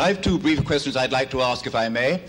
I have two brief questions I'd like to ask, if I may.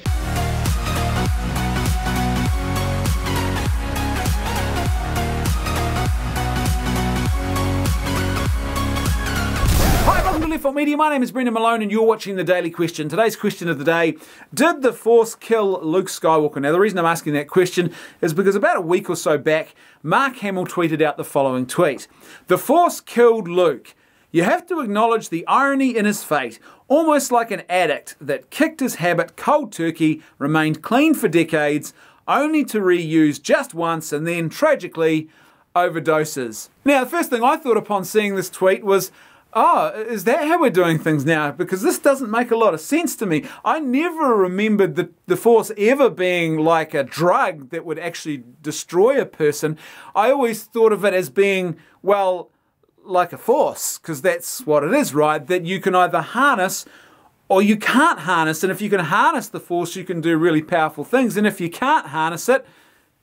Hi, welcome to Left Foot Media. My name is Brendan Malone and you're watching The Daily Question. Today's question of the day: did the Force kill Luke Skywalker? Now, the reason I'm asking that question is because about a week or so back, Mark Hamill tweeted out the following tweet: "The Force killed Luke. You have to acknowledge the irony in his fate, almost like an addict that kicked his habit cold turkey, remained clean for decades, only to reuse just once and then, tragically, overdoses." Now, the first thing I thought upon seeing this tweet was, oh, is that how we're doing things now? Because this doesn't make a lot of sense to me. I never remembered the Force ever being like a drug that would actually destroy a person. I always thought of it as being, well, like a force, because that's what it is, right? That you can either harness or you can't harness, and if you can harness the Force, you can do really powerful things, and if you can't harness it,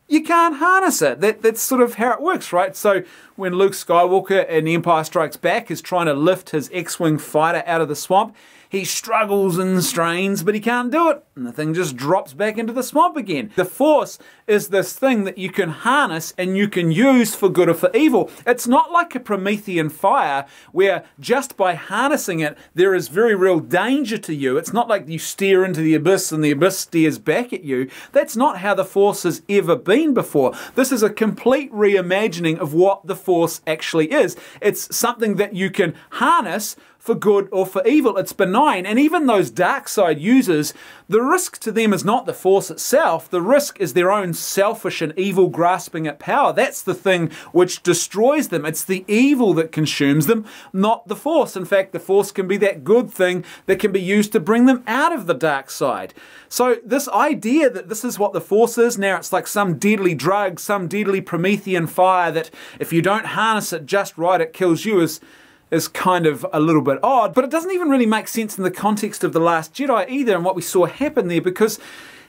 you can't harness it. That's sort of how it works, right? So when Luke Skywalker in Empire Strikes Back is trying to lift his X-Wing fighter out of the swamp, he struggles and strains, but he can't do it, and the thing just drops back into the swamp again. The Force is this thing that you can harness and you can use for good or for evil. It's not like a Promethean fire where just by harnessing it, there is very real danger to you. It's not like you steer into the abyss and the abyss steers back at you. That's not how the Force has ever been before. This is a complete reimagining of what the Force actually is. It's something that you can harness for good or for evil. It's benign, and even those dark side users, the risk to them is not the Force itself. The risk is their own selfish and evil grasping at power. That's the thing which destroys them. It's the evil that consumes them, not the Force. In fact, the Force can be that good thing that can be used to bring them out of the dark side. So this idea that this is what the Force is now, it's like some deadly drug, some deadly Promethean fire that if you don't harness it just right, it kills you, is kind of a little bit odd, but it doesn't even really make sense in the context of The Last Jedi either and what we saw happen there, because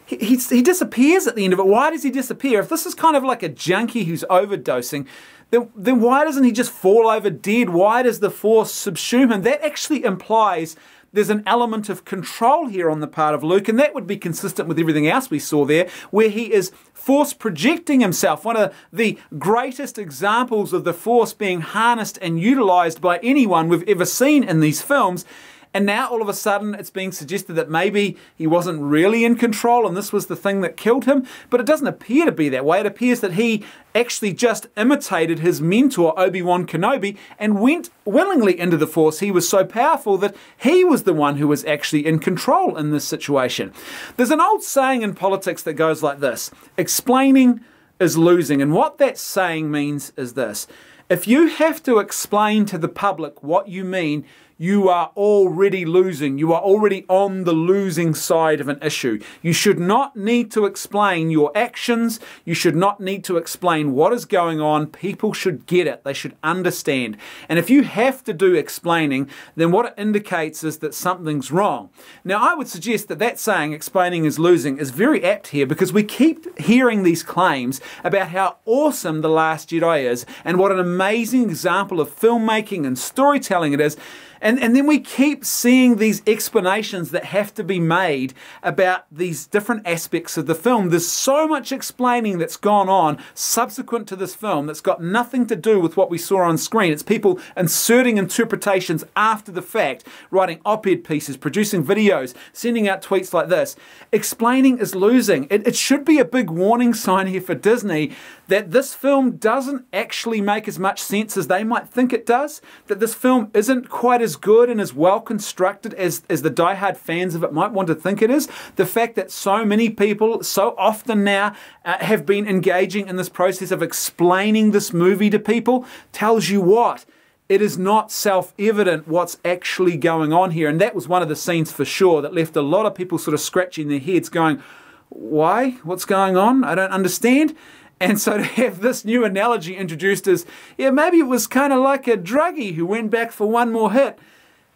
he disappears at the end of it. Why does he disappear? If this is kind of like a junkie who's overdosing, then why doesn't he just fall over dead? Why does the Force subsume him? That actually implies there's an element of control here on the part of Luke, and that would be consistent with everything else we saw there, where he is Force projecting himself. One of the greatest examples of the Force being harnessed and utilized by anyone we've ever seen in these films. And now all of a sudden it's being suggested that maybe he wasn't really in control and this was the thing that killed him. But it doesn't appear to be that way. It appears that he actually just imitated his mentor Obi-Wan Kenobi and went willingly into the Force. He was so powerful that he was the one who was actually in control in this situation. There's an old saying in politics that goes like this: explaining is losing. And what that saying means is this: if you have to explain to the public what you mean, you are already losing. You are already on the losing side of an issue. You should not need to explain your actions. You should not need to explain what is going on. People should get it. They should understand. And if you have to do explaining, then what it indicates is that something's wrong. Now, I would suggest that that saying, explaining is losing, is very apt here, because we keep hearing these claims about how awesome The Last Jedi is and what an amazing example of filmmaking and storytelling it is. And then we keep seeing these explanations that have to be made about these different aspects of the film. There's so much explaining that's gone on subsequent to this film that's got nothing to do with what we saw on screen. It's people inserting interpretations after the fact, writing op-ed pieces, producing videos, sending out tweets like this. Explaining is losing. It should be a big warning sign here for Disney that this film doesn't actually make as much sense as they might think it does, that this film isn't quite as good and as well constructed as the diehard fans of it might want to think it is. The fact that so many people so often now have been engaging in this process of explaining this movie to people tells you what? It is not self-evident what's actually going on here. And that was one of the scenes for sure that left a lot of people sort of scratching their heads going, why? What's going on? I don't understand. And so to have this new analogy introduced as, yeah, maybe it was kind of like a druggie who went back for one more hit.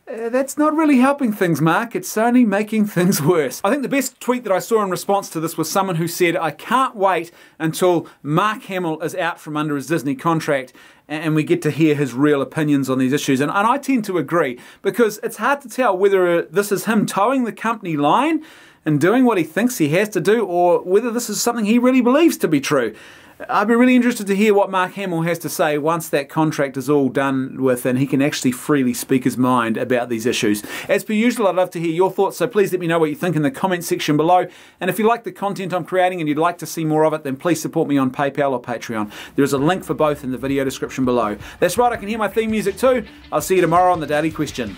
That's not really helping things, Mark. It's only making things worse. I think the best tweet that I saw in response to this was someone who said, I can't wait until Mark Hamill is out from under his Disney contract and we get to hear his real opinions on these issues. And I tend to agree, because it's hard to tell whether this is him towing the company line and doing what he thinks he has to do, or whether this is something he really believes to be true. I'd be really interested to hear what Mark Hamill has to say once that contract is all done with and he can actually freely speak his mind about these issues. As per usual, I'd love to hear your thoughts, so please let me know what you think in the comment section below. And if you like the content I'm creating and you'd like to see more of it, then please support me on PayPal or Patreon. There is a link for both in the video description below. That's right, I can hear my theme music too. I'll see you tomorrow on The Daily Question.